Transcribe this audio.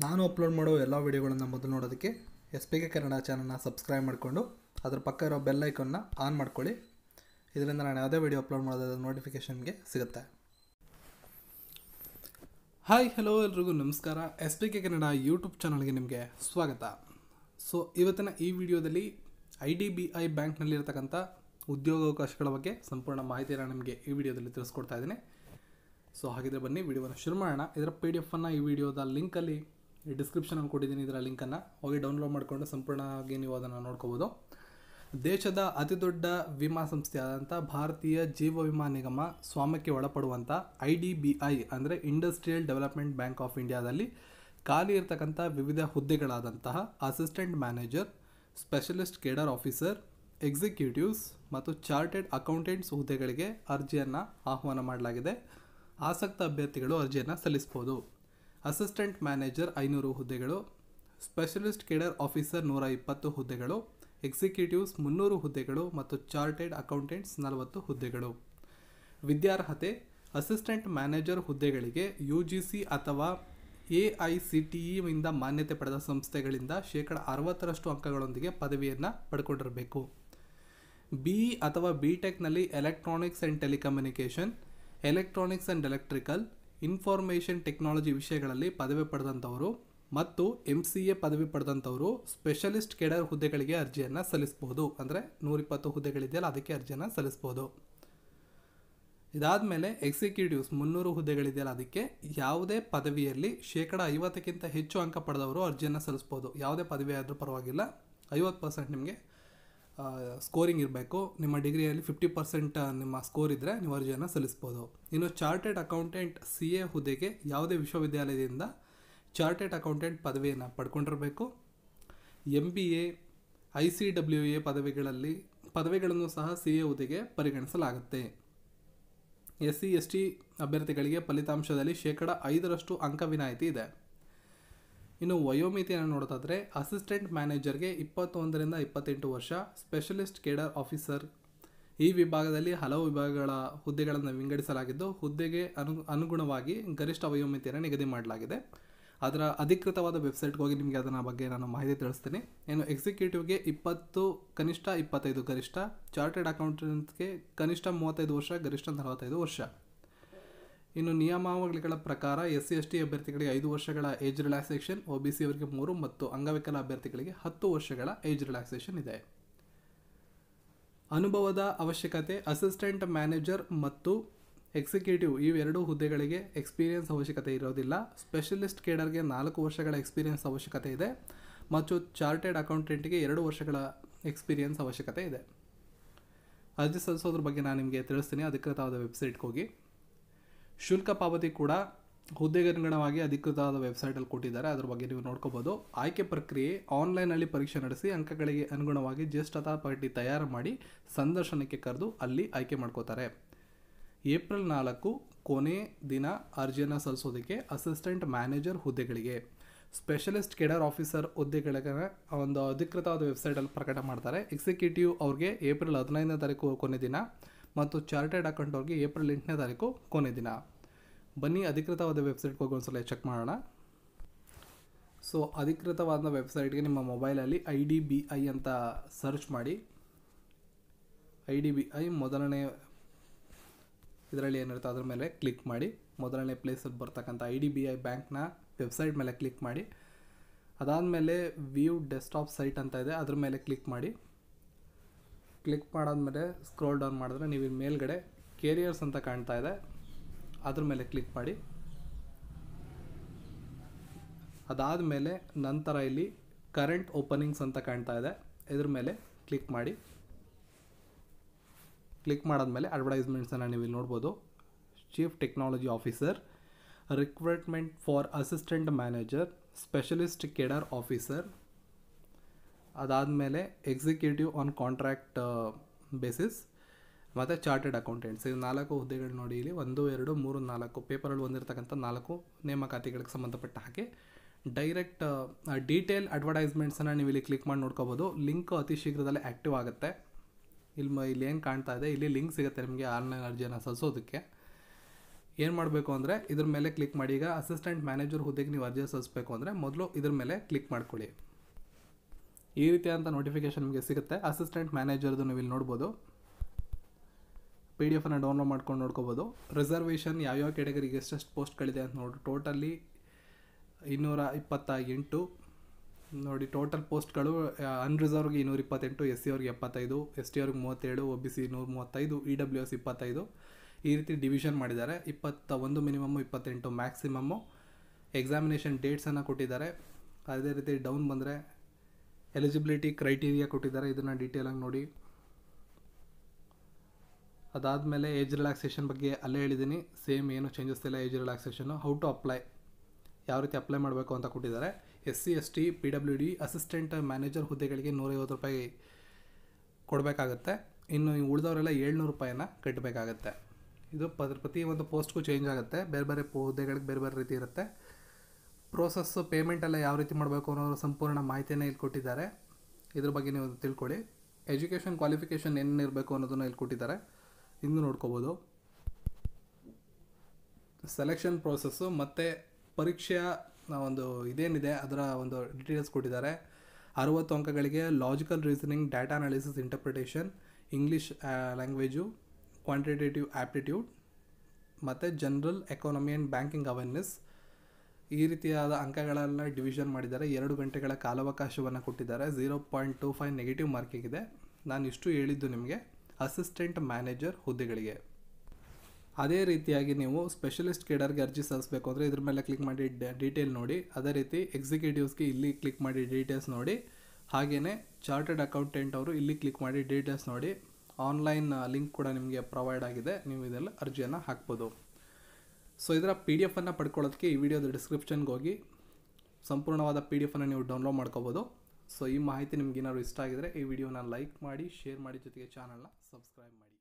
ನಾನು ಅಪ್ಲೋಡ್ ಮಾಡೋ ಎಲ್ಲ ವೀಡಿಯೋಗಳನ್ನು ಮೊದಲು ನೋಡೋದಕ್ಕೆ SPK ಕನ್ನಡ ಚಾನಲ್ನ ಸಬ್ಸ್ಕ್ರೈಬ್ ಮಾಡಿಕೊಂಡು ಅದರ ಪಕ್ಕ ಇರೋ ಬೆಲ್ ಐಕನ್ನ ಆನ್ ಮಾಡ್ಕೊಳ್ಳಿ. ಇದರಿಂದ ನಾನು ಯಾವುದೇ ವೀಡಿಯೋ ಅಪ್ಲೋಡ್ ಮಾಡೋದಾದ ನೋಟಿಫಿಕೇಷನ್ಗೆ ಸಿಗುತ್ತೆ. ಹಾಯ್ ಹಲೋ ಎಲ್ರಿಗೂ ನಮಸ್ಕಾರ. SPK ಕನ್ನಡ ಯೂಟ್ಯೂಬ್ ಚಾನಲ್ಗೆ ನಿಮಗೆ ಸ್ವಾಗತ. ಸೊ ಇವತ್ತಿನ ಈ ವಿಡಿಯೋದಲ್ಲಿ IDBI ಬ್ಯಾಂಕ್ನಲ್ಲಿರ್ತಕ್ಕಂಥ ಉದ್ಯೋಗಾವಕಾಶಗಳ ಬಗ್ಗೆ ಸಂಪೂರ್ಣ ಮಾಹಿತಿಯನ್ನು ನಿಮಗೆ ಈ ವಿಡಿಯೋದಲ್ಲಿ ತಿಳಿಸ್ಕೊಡ್ತಾ ಇದ್ದೀನಿ. ಸೊ ಹಾಗಿದ್ರೆ ಬನ್ನಿ ವಿಡಿಯೋವನ್ನು ಶುರು ಮಾಡೋಣ. ಇದರ PDF ಅನ್ನು ಈ ವಿಡಿಯೋದ ಲಿಂಕಲ್ಲಿ ಡಿಸ್ಕ್ರಿಪ್ಷನಲ್ಲಿ ಕೊಟ್ಟಿದ್ದೀನಿ. ಇದರ ಲಿಂಕನ್ನು ಹೋಗಿ ಡೌನ್ಲೋಡ್ ಮಾಡಿಕೊಂಡು ಸಂಪೂರ್ಣವಾಗಿ ನೀವು ಅದನ್ನು ನೋಡ್ಕೋಬೋದು. ದೇಶದ ಅತಿದೊಡ್ಡ ವಿಮಾ ಸಂಸ್ಥೆಯಾದಂಥ ಭಾರತೀಯ ಜೀವ ವಿಮಾ ನಿಗಮ ಸ್ವಾಮ್ಯಕ್ಕೆ ಒಳಪಡುವಂಥ IDBI ಅಂದರೆ ಇಂಡಸ್ಟ್ರಿಯಲ್ ಡೆವಲಪ್ಮೆಂಟ್ ಬ್ಯಾಂಕ್ ಆಫ್ ಇಂಡಿಯಾದಲ್ಲಿ ಖಾಲಿ ಇರತಕ್ಕಂಥ ವಿವಿಧ ಹುದ್ದೆಗಳಾದಂತಹ assistant manager, specialist cadre officer, executives ಮತ್ತು ಚಾರ್ಟೆಡ್ ಅಕೌಂಟೆಂಟ್ಸ್ ಹುದ್ದೆಗಳಿಗೆ ಅರ್ಜಿಯನ್ನು ಆಹ್ವಾನ ಮಾಡಲಾಗಿದೆ. ಆಸಕ್ತ ಅಭ್ಯರ್ಥಿಗಳು ಅರ್ಜಿಯನ್ನು ಸಲ್ಲಿಸಬಹುದು. ಅಸಿಸ್ಟೆಂಟ್ ಮ್ಯಾನೇಜರ್ 500 ಹುದ್ದೆಗಳು, ಸ್ಪೆಷಲಿಸ್ಟ್ ಕೇಡರ್ ಆಫೀಸರ್ 120 ಹುದ್ದೆಗಳು, ಎಕ್ಸಿಕ್ಯೂಟಿವ್ಸ್ 300 ಹುದ್ದೆಗಳು ಮತ್ತು ಚಾರ್ಟೆಡ್ ಅಕೌಂಟೆಂಟ್ಸ್ 40 ಹುದ್ದೆಗಳು. ವಿದ್ಯಾರ್ಹತೆ: ಅಸಿಸ್ಟೆಂಟ್ ಮ್ಯಾನೇಜರ್ ಹುದ್ದೆಗಳಿಗೆ UGC ಅಥವಾ AICTEಯಿಂದ ಮಾನ್ಯತೆ ಪಡೆದ ಸಂಸ್ಥೆಗಳಿಂದ 60% ಅಂಕಗಳೊಂದಿಗೆ ಪದವಿಯನ್ನು ಪಡ್ಕೊಂಡಿರಬೇಕು. BE ಅಥವಾ BTechನಲ್ಲಿ electronics and telecommunication, electronics and electrical, information technology ವಿಷಯಗಳಲ್ಲಿ ಪದವಿ ಪಡೆದಂಥವರು ಮತ್ತು MCA ಪದವಿ ಪಡೆದಂಥವರು ಸ್ಪೆಷಲಿಸ್ಟ್ ಕೇಡರ್ ಹುದ್ದೆಗಳಿಗೆ ಅರ್ಜಿಯನ್ನು ಸಲ್ಲಿಸಬಹುದು. ಅಂದರೆ 120 ಹುದ್ದೆಗಳಿದೆಯಲ್ಲ ಅದಕ್ಕೆ ಅರ್ಜಿಯನ್ನು ಸಲ್ಲಿಸಬಹುದು. ಇದಾದಮೇಲೆ ಎಕ್ಸಿಕ್ಯೂಟಿವ್ಸ್ 300 ಹುದ್ದೆಗಳಿದೆಯಲ್ಲ ಅದಕ್ಕೆ ಯಾವುದೇ ಪದವಿಯಲ್ಲಿ 50%ಕ್ಕಿಂತ ಹೆಚ್ಚು ಅಂಕ ಪಡೆದವರು ಅರ್ಜಿಯನ್ನು ಸಲ್ಲಿಸ್ಬೋದು. ಯಾವುದೇ ಪದವಿ ಆದರೂ ಪರವಾಗಿಲ್ಲ, 50% ನಿಮಗೆ ಸ್ಕೋರಿಂಗ್ ಇರಬೇಕು. ನಿಮ್ಮ ಡಿಗ್ರಿಯಲ್ಲಿ 50% ನಿಮ್ಮ ಸ್ಕೋರ್ ಇದ್ದರೆ ನೀವು ಅರ್ಜಿಯನ್ನು ಸಲ್ಲಿಸ್ಬೋದು. ಇನ್ನು ಚಾರ್ಟೆಡ್ ಅಕೌಂಟೆಂಟ್ CA ಹುದ್ದೆಗೆ ಯಾವುದೇ ವಿಶ್ವವಿದ್ಯಾಲಯದಿಂದ ಚಾರ್ಟೆಡ್ ಅಕೌಂಟೆಂಟ್ ಪದವಿಯನ್ನು ಪಡ್ಕೊಂಡಿರಬೇಕು. MBA, ICWA ಪದವಿಗಳನ್ನು ಸಹ CA ಹುದ್ದೆಗೆ ಪರಿಗಣಿಸಲಾಗುತ್ತೆ. SC ST ಅಭ್ಯರ್ಥಿಗಳಿಗೆ ಫಲಿತಾಂಶದಲ್ಲಿ 5% ಅಂಕ ವಿನಾಯಿತಿ ಇದೆ. ಇನ್ನು ವಯೋಮಿತಿಯನ್ನು ನೋಡೋದಾದರೆ ಅಸಿಸ್ಟೆಂಟ್ ಮ್ಯಾನೇಜರ್ಗೆ 21ರಿಂದ 28 ವರ್ಷ, ಸ್ಪೆಷಲಿಸ್ಟ್ ಕೇಡರ್ ಆಫೀಸರ್ ಈ ವಿಭಾಗದಲ್ಲಿ ಹಲವು ವಿಭಾಗಗಳ ಹುದ್ದೆಗಳನ್ನು ವಿಂಗಡಿಸಲಾಗಿದ್ದು ಹುದ್ದೆಗೆ ಅನುಗುಣವಾಗಿ ಗರಿಷ್ಠ ವಯೋಮಿತಿಯನ್ನು ನಿಗದಿ ಮಾಡಲಾಗಿದೆ. ಅದರ ಅಧಿಕೃತವಾದ ವೆಬ್ಸೈಟ್ಗೆ ಹೋಗಿ ನಿಮಗೆ ಅದರ ಬಗ್ಗೆ ನಾನು ಮಾಹಿತಿ ತಿಳಿಸ್ತೀನಿ. ಇನ್ನು ಎಕ್ಸಿಕ್ಯೂಟಿವ್ಗೆ 20 ಕನಿಷ್ಠ 25 ಗರಿಷ್ಠ, ಚಾರ್ಟೆಡ್ ಅಕೌಂಟೆಂಟ್ಗೆ ಕನಿಷ್ಠ 35 ವರ್ಷ, ಗರಿಷ್ಠ 45 ವರ್ಷ. ಇನ್ನು ನಿಯಮಾವಳಿಗಳ ಪ್ರಕಾರ SC ST ಅಭ್ಯರ್ಥಿಗಳಿಗೆ 5 ವರ್ಷಗಳ ಏಜ್ ರಿಲ್ಯಾಕ್ಸೇಷನ್, OBC ಅವರಿಗೆ 3 ಮತ್ತು ಅಂಗವಿಕಲ ಅಭ್ಯರ್ಥಿಗಳಿಗೆ 10 ವರ್ಷಗಳ ಏಜ್ ರಿಲ್ಯಾಕ್ಸೇಷನ್ ಇದೆ. ಅನುಭವದ ಅವಶ್ಯಕತೆ: ಅಸಿಸ್ಟೆಂಟ್ ಮ್ಯಾನೇಜರ್ ಮತ್ತು ಎಕ್ಸಿಕ್ಯೂಟಿವ್ ಈ 2 ಹುದ್ದೆಗಳಿಗೆ ಎಕ್ಸ್ಪೀರಿಯನ್ಸ್ ಅವಶ್ಯಕತೆ ಇರೋದಿಲ್ಲ. ಸ್ಪೆಷಲಿಸ್ಟ್ ಕೇಡರ್ಗೆ 4 ವರ್ಷಗಳ ಎಕ್ಸ್ಪೀರಿಯನ್ಸ್ ಅವಶ್ಯಕತೆ ಇದೆ ಮತ್ತು ಚಾರ್ಟೆಡ್ ಅಕೌಂಟೆಂಟ್ಗೆ 2 ವರ್ಷಗಳ ಎಕ್ಸ್ಪೀರಿಯನ್ಸ್ ಅವಶ್ಯಕತೆ ಇದೆ. ಅರ್ಜಿ ಸಲ್ಲಿಸೋದ್ರ ಬಗ್ಗೆ ನಾನು ನಿಮಗೆ ತಿಳಿಸ್ತೀನಿ. ಅಧಿಕೃತವಾದ ವೆಬ್ಸೈಟ್ಗೆ ಹೋಗಿ. ಶುಲ್ಕ ಪಾವತಿ ಕೂಡ ಹುದ್ದೆಗೆ ಅನುಗುಣವಾಗಿ ಅಧಿಕೃತವಾದ ವೆಬ್ಸೈಟಲ್ಲಿ ಕೊಟ್ಟಿದ್ದಾರೆ, ಅದ್ರ ಬಗ್ಗೆ ನೀವು ನೋಡ್ಕೋಬೋದು. ಆಯ್ಕೆ ಪ್ರಕ್ರಿಯೆ: ಆನ್ಲೈನಲ್ಲಿ ಪರೀಕ್ಷೆ ನಡೆಸಿ ಅಂಕಗಳಿಗೆ ಅನುಗುಣವಾಗಿ ಜ್ಯೇಷ್ಠತಾ ಪಟ್ಟಿ ತಯಾರು ಮಾಡಿ ಸಂದರ್ಶನಕ್ಕೆ ಕರೆದು ಅಲ್ಲಿ ಆಯ್ಕೆ ಮಾಡ್ಕೋತಾರೆ. ಏಪ್ರಿಲ್ 4 ಕೊನೆ ದಿನ ಅರ್ಜಿಯನ್ನು ಸಲ್ಲಿಸೋದಕ್ಕೆ ಅಸಿಸ್ಟೆಂಟ್ ಮ್ಯಾನೇಜರ್ ಹುದ್ದೆಗಳಿಗೆ. ಸ್ಪೆಷಲಿಸ್ಟ್ ಕೇಡರ್ ಆಫೀಸರ್ ಹುದ್ದೆಗಳಿಗೆ ಒಂದು ಅಧಿಕೃತವಾದ ವೆಬ್ಸೈಟಲ್ಲಿ ಪ್ರಕಟ ಮಾಡ್ತಾರೆ. ಎಕ್ಸಿಕ್ಯೂಟಿವ್ ಅವ್ರಿಗೆ ಏಪ್ರಿಲ್ 15ನೇ ತಾರೀಕು ಕೊನೆ ದಿನ ಮತ್ತು ಚಾರ್ಟೆಡ್ ಅಕೌಂಟ್ ಅವ್ರಿಗೆ ಏಪ್ರಿಲ್ 8ನೇ ತಾರೀಕು ಕೊನೆ ದಿನ. ಬನ್ನಿ ಅಧಿಕೃತವಾದ ವೆಬ್ಸೈಟ್ಗೆ ಹೋಗಿ ಒಂದ್ಸಲ ಚೆಕ್ ಮಾಡೋಣ. ಸೊ ಅಧಿಕೃತವಾದ ವೆಬ್ಸೈಟ್ಗೆ ನಿಮ್ಮ ಮೊಬೈಲಲ್ಲಿ IDBI ಅಂತ ಸರ್ಚ್ ಮಾಡಿ. IDBI ಮೊದಲನೇ ಇದರಲ್ಲಿ ಏನಿರುತ್ತೆ ಅದ್ರ ಮೇಲೆ ಕ್ಲಿಕ್ ಮಾಡಿ. ಮೊದಲನೇ ಪ್ಲೇಸಲ್ಲಿ ಬರ್ತಕ್ಕಂಥ IDBI ಬ್ಯಾಂಕ್ನ ವೆಬ್ಸೈಟ್ ಮೇಲೆ ಕ್ಲಿಕ್ ಮಾಡಿ. ಅದಾದಮೇಲೆ ವ್ಯೂ ಡೆಸ್ಕ್ಟಾಪ್ ಸೈಟ್ ಅಂತ ಇದೆ, ಅದ್ರ ಮೇಲೆ ಕ್ಲಿಕ್ ಮಾಡಿ. ಕ್ಲಿಕ್ ಮಾಡಾದ್ಮೇಲೆ ಸ್ಕ್ರೋಲ್ ಡೌನ್ ಮಾಡಿದ್ರೆ ನೀವು ಇಲ್ಲಿ ಮೇಲ್ಗಡೆ ಕೇರಿಯರ್ಸ್ ಅಂತ ಕಾಣ್ತಾ ಇದೆ, ಅದ್ರ ಮೇಲೆ ಕ್ಲಿಕ್ ಮಾಡಿ. ಅದಾದಮೇಲೆ ನಂತರ ಇಲ್ಲಿ ಕರೆಂಟ್ ಓಪನಿಂಗ್ಸ್ ಅಂತ ಕಾಣ್ತಾ ಇದೆ, ಇದ್ರ ಮೇಲೆ ಕ್ಲಿಕ್ ಮಾಡಿ. ಕ್ಲಿಕ್ ಮಾಡಾದ್ಮೇಲೆ ಅಡ್ವರ್ಟೈಸ್ಮೆಂಟ್ಸನ್ನು ನೀವು ಇಲ್ಲಿ ನೋಡ್ಬೋದು. Chief technology officer, recruitment for assistant manager, specialist cadre officer, ಅದಾದಮೇಲೆ ಎಕ್ಸಿಕ್ಯೂಟಿವ್ ಆನ್ ಕಾಂಟ್ರಾಕ್ಟ್ ಬೇಸಿಸ್ ಮತ್ತು ಚಾರ್ಟೆಡ್ ಅಕೌಂಟೆಂಟ್ಸ್. ಇದು 4 ಹುದ್ದೆಗಳು ನೋಡಿ ಇಲ್ಲಿ 1, 2, 3, 4 ಪೇಪರಲ್ಲಿ ಹೊಂದಿರತಕ್ಕಂಥ 4 ನೇಮಕಾತಿಗಳಿಗೆ ಸಂಬಂಧಪಟ್ಟ ಹಾಗೆ ಡೈರೆಕ್ಟ್ ಡೀಟೇಲ್ ಅಡ್ವರ್ಟೈಸ್ಮೆಂಟ್ಸನ್ನು ನೀವು ಇಲ್ಲಿ ಕ್ಲಿಕ್ ಮಾಡಿ ನೋಡ್ಕೋಬೋದು. ಲಿಂಕ್ ಅತಿ ಶೀಘ್ರದಲ್ಲೇ ಆ್ಯಕ್ಟಿವ್ ಆಗುತ್ತೆ. ಇಲ್ಲಿ ಏನು ಕಾಣ್ತಾ ಇದೆ, ಇಲ್ಲಿ ಲಿಂಕ್ ಸಿಗುತ್ತೆ ನಿಮಗೆ ಆನ್ಲೈನ್ ಅರ್ಜಿಯನ್ನು ಸಲ್ಲಿಸೋದಕ್ಕೆ. ಏನು ಮಾಡಬೇಕು ಅಂದರೆ ಇದ್ರ ಮೇಲೆ ಕ್ಲಿಕ್ ಮಾಡಿ. ಈಗ ಅಸಿಸ್ಟೆಂಟ್ ಮ್ಯಾನೇಜರ್ ಹುದ್ದೆಗೆ ನೀವು ಅರ್ಜಿ ಸಲ್ಲಿಸಬೇಕು ಅಂದರೆ ಮೊದಲು ಇದ್ರ ಮೇಲೆ ಕ್ಲಿಕ್ ಮಾಡ್ಕೊಳ್ಳಿ. ಈ ರೀತಿಯಾದಂಥ ನೋಟಿಫಿಕೇಶನ್ ನಿಮಗೆ ಸಿಗುತ್ತೆ. ಅಸಿಸ್ಟೆಂಟ್ ಮ್ಯಾನೇಜರ್ದು ನೀವು ಇಲ್ಲಿ ನೋಡ್ಬೋದು. PDF ಡೌನ್ಲೋಡ್ ಮಾಡ್ಕೊಂಡು ನೋಡ್ಕೋಬೋದು. ರಿಸರ್ವೇಷನ್ ಯಾವ್ಯಾವ ಕ್ಯಾಟಗರಿಗೆ ಎಷ್ಟೆಷ್ಟು ಪೋಸ್ಟ್ಗಳಿದೆ ಅಂತ ನೋಡಿ. ಟೋಟಲಿ 228 ನೋಡಿ. ಟೋಟಲ್ ಪೋಸ್ಟ್ಗಳು ಅನ್ರಿಸರ್ವ್ಗೆ 228, SC ಅವ್ರಿಗೆ 75, ST ಅವ್ರಿಗೆ 37, OBC 135, EWS 25. ಈ ರೀತಿ ಡಿವಿಷನ್ ಮಾಡಿದ್ದಾರೆ. 21 ಮಿನಿಮಮ್ಮು, 28 ಮ್ಯಾಕ್ಸಿಮಮ್ಮು. ಎಕ್ಸಾಮಿನೇಷನ್ ಡೇಟ್ಸನ್ನು ಕೊಟ್ಟಿದ್ದಾರೆ. ಅದೇ ರೀತಿ ಡೌನ್ ಬಂದರೆ ಎಲಿಜಿಬಿಲಿಟಿ ಕ್ರೈಟೀರಿಯಾ ಕೊಟ್ಟಿದ್ದಾರೆ. ಇದನ್ನು ಡೀಟೇಲಾಗಿ ನೋಡಿ. ಅದಾದಮೇಲೆ ಏಜ್ ರಿಲ್ಯಾಕ್ಸೇಷನ್ ಬಗ್ಗೆ ಅಲ್ಲೇ ಹೇಳಿದ್ದೀನಿ. ಸೇಮ್ ಏನು ಚೇಂಜಸ್ ಇಲ್ಲ age relaxation. How to apply, ಯಾವ ರೀತಿ ಅಪ್ಲೈ ಮಾಡಬೇಕು ಅಂತ ಕೊಟ್ಟಿದ್ದಾರೆ. SC ST PWD assistant manager ಹುದ್ದೆಗಳಿಗೆ 150 ರೂಪಾಯಿ ಕೊಡಬೇಕಾಗತ್ತೆ. ಇನ್ನು ಉಳಿದವರೆಲ್ಲ 700 ರೂಪಾಯಿನ ಕಟ್ಟಬೇಕಾಗತ್ತೆ. ಇದು ಪ್ರತಿ ಒಂದು ಪೋಸ್ಟ್ಗೂ ಚೇಂಜ್ ಆಗುತ್ತೆ. ಬೇರೆ ಬೇರೆ ಹುದ್ದೆಗಳಿಗೆ ಬೇರೆ ಬೇರೆ ರೀತಿ ಇರುತ್ತೆ. ಪ್ರೋಸೆಸ್ಸು ಪೇಮೆಂಟ್ ಎಲ್ಲ ಯಾವ ರೀತಿ ಮಾಡಬೇಕು ಅನ್ನೋ ಸಂಪೂರ್ಣ ಮಾಹಿತಿಯನ್ನು ಇಲ್ಲಿ ಕೊಟ್ಟಿದ್ದಾರೆ. ಇದ್ರ ಬಗ್ಗೆ ನೀವು ತಿಳ್ಕೊಳ್ಳಿ. ಎಜುಕೇಷನ್ ಕ್ವಾಲಿಫಿಕೇಷನ್ ಏನಿರಬೇಕು ಅನ್ನೋದನ್ನು ಇಲ್ಲಿ ಕೊಟ್ಟಿದ್ದಾರೆ. ಇನ್ನು ನೋಡ್ಕೋಬೋದು. ಸೆಲೆಕ್ಷನ್ ಪ್ರೋಸೆಸ್ಸು ಮತ್ತು ಪರೀಕ್ಷೆಯ ಒಂದು ಇದೇನಿದೆ ಅದರ ಒಂದು ಡೀಟೇಲ್ಸ್ ಕೊಟ್ಟಿದ್ದಾರೆ. 60 ಅಂಕಗಳಿಗೆ logical reasoning, data analysis, interpretation, English language, quantitative aptitude ಮತ್ತು general economy and banking awareness. ಈ ರೀತಿಯಾದ ಅಂಕಗಳನ್ನು ಡಿವಿಷನ್ ಮಾಡಿದ್ದಾರೆ. 2 ಗಂಟೆಗಳ ಕಾಲಾವಕಾಶವನ್ನು ಕೊಟ್ಟಿದ್ದಾರೆ. 0.25 ನೆಗೆಟಿವ್ ಮಾರ್ಕಿಂಗ್ ಇದೆ. ನಾನು ಇಷ್ಟು ಹೇಳಿದ್ದು ನಿಮಗೆ ಅಸಿಸ್ಟೆಂಟ್ ಮ್ಯಾನೇಜರ್ ಹುದ್ದೆಗಳಿಗೆ. ಅದೇ ರೀತಿಯಾಗಿ ನೀವು ಸ್ಪೆಷಲಿಸ್ಟ್ ಕೇಡರ್ಗೆ ಅರ್ಜಿ ಸಲ್ಲಿಸಬೇಕು ಅಂದರೆ ಇದ್ರ ಮೇಲೆ ಕ್ಲಿಕ್ ಮಾಡಿ ಡೀಟೇಲ್ ನೋಡಿ. ಅದೇ ರೀತಿ ಎಕ್ಸಿಕ್ಯೂಟಿವ್ಸ್ಗೆ ಇಲ್ಲಿ ಕ್ಲಿಕ್ ಮಾಡಿ ಡೀಟೇಲ್ಸ್ ನೋಡಿ. ಹಾಗೆಯೇ ಚಾರ್ಟರ್ಡ್ ಅಕೌಂಟೆಂಟ್ ಅವರು ಇಲ್ಲಿ ಕ್ಲಿಕ್ ಮಾಡಿ ಡೀಟೇಲ್ಸ್ ನೋಡಿ. ಆನ್ಲೈನ್ ಲಿಂಕ್ ಕೂಡ ನಿಮಗೆ ಪ್ರೊವೈಡ್ ಆಗಿದೆ. ನೀವು ಇದೆಲ್ಲ ಅರ್ಜಿಯನ್ನು ಹಾಕ್ಬೋದು. ಸೊ ಇದರ PDF ಪಡ್ಕೊಳ್ಳೋದಕ್ಕೆ ಈ ವಿಡಿಯೋದ ಡಿಸ್ಕ್ರಿಪ್ಷನ್ಗೆ ಹೋಗಿ ಸಂಪೂರ್ಣವಾದ PDF ನೀವು ಡೌನ್ಲೋಡ್ ಮಾಡ್ಕೋಬೋದು. ಸೊ ಈ ಮಾಹಿತಿ ನಿಮ್ಗೆ ಏನಾದ್ರು ಇಷ್ಟ ಆಗಿದರೆ ಈ ವಿಡಿಯೋನ ಲೈಕ್ ಮಾಡಿ, ಶೇರ್ ಮಾಡಿ, ಜೊತೆಗೆ ಚಾನಲ್ನ ಸಬ್ಸ್ಕ್ರೈಬ್ ಮಾಡಿ.